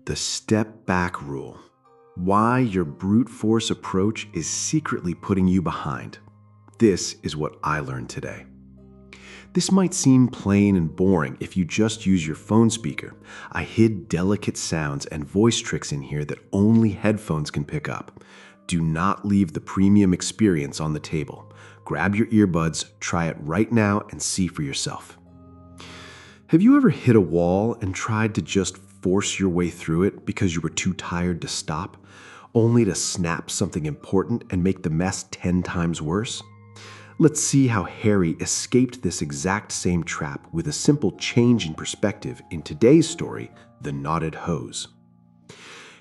The step back rule. Why your brute force approach is secretly putting you behind. This is what I learned today. This might seem plain and boring if you just use your phone speaker. I hid delicate sounds and voice tricks in here that only headphones can pick up. Do not leave the premium experience on the table. Grab your earbuds, try it right now, and see for yourself. Have you ever hit a wall and tried to just force your way through it because you were too tired to stop, only to snap something important and make the mess 10 times worse? Let's see how Harry escaped this exact same trap with a simple change in perspective in today's story, The Knotted Hose.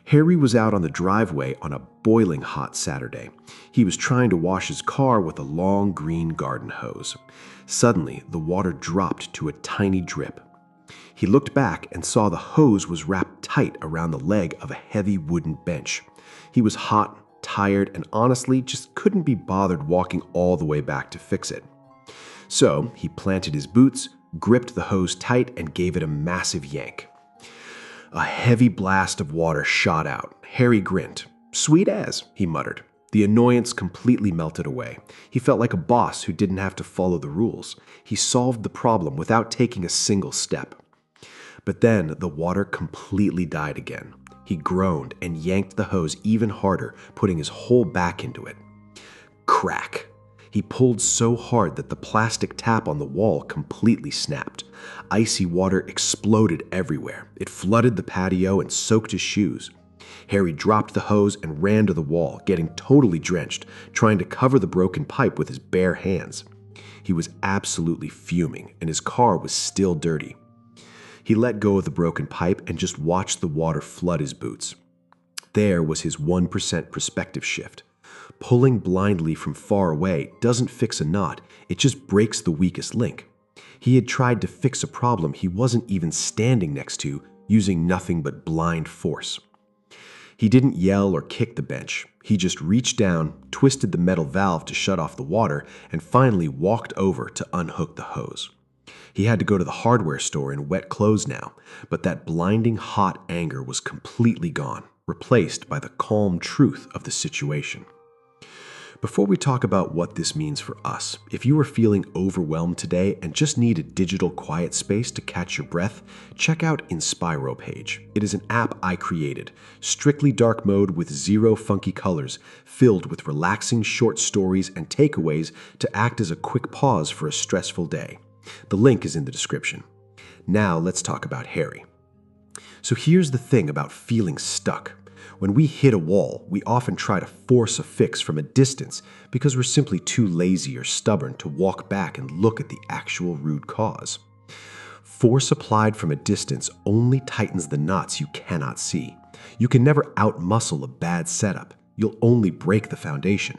Harry was out on the driveway on a boiling hot Saturday. He was trying to wash his car with a long green garden hose. Suddenly, the water dropped to a tiny drip. He looked back and saw the hose was wrapped tight around the leg of a heavy wooden bench. He was hot, tired, and honestly just couldn't be bothered walking all the way back to fix it. So he planted his boots, gripped the hose tight, and gave it a massive yank. A heavy blast of water shot out. Harry grinned. "Sweet as," he muttered. The annoyance completely melted away. He felt like a boss who didn't have to follow the rules. He solved the problem without taking a single step. But then the water completely died again. He groaned and yanked the hose even harder, putting his whole back into it. Crack! He pulled so hard that the plastic tap on the wall completely snapped. Icy water exploded everywhere. It flooded the patio and soaked his shoes. Harry dropped the hose and ran to the wall, getting totally drenched, trying to cover the broken pipe with his bare hands. He was absolutely fuming, and his car was still dirty. He let go of the broken pipe and just watched the water flood his boots. There was his 1% perspective shift. Pulling blindly from far away doesn't fix a knot, it just breaks the weakest link. He had tried to fix a problem he wasn't even standing next to, using nothing but blind force. He didn't yell or kick the bench. He just reached down, twisted the metal valve to shut off the water, and finally walked over to unhook the hose. He had to go to the hardware store in wet clothes now, but that blinding hot anger was completely gone, replaced by the calm truth of the situation. Before we talk about what this means for us, if you are feeling overwhelmed today and just need a digital quiet space to catch your breath, check out Inspiropage. It is an app I created, strictly dark mode with zero funky colors, filled with relaxing short stories and takeaways to act as a quick pause for a stressful day. The link is in the description. Now let's talk about Harry. So here's the thing about feeling stuck. When we hit a wall, we often try to force a fix from a distance because we're simply too lazy or stubborn to walk back and look at the actual root cause. Force applied from a distance only tightens the knots you cannot see. You can never outmuscle a bad setup. You'll only break the foundation.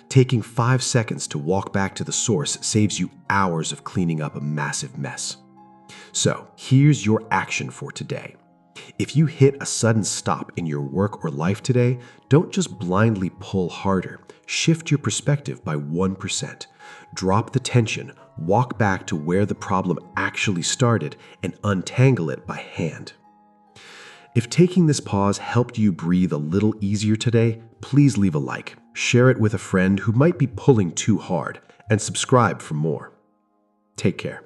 Taking 5 seconds to walk back to the source saves you hours of cleaning up a massive mess. So, here's your action for today. If you hit a sudden stop in your work or life today, don't just blindly pull harder. Shift your perspective by 1%. Drop the tension, walk back to where the problem actually started, and untangle it by hand. If taking this pause helped you breathe a little easier today, please leave a like, share it with a friend who might be pulling too hard, and subscribe for more. Take care.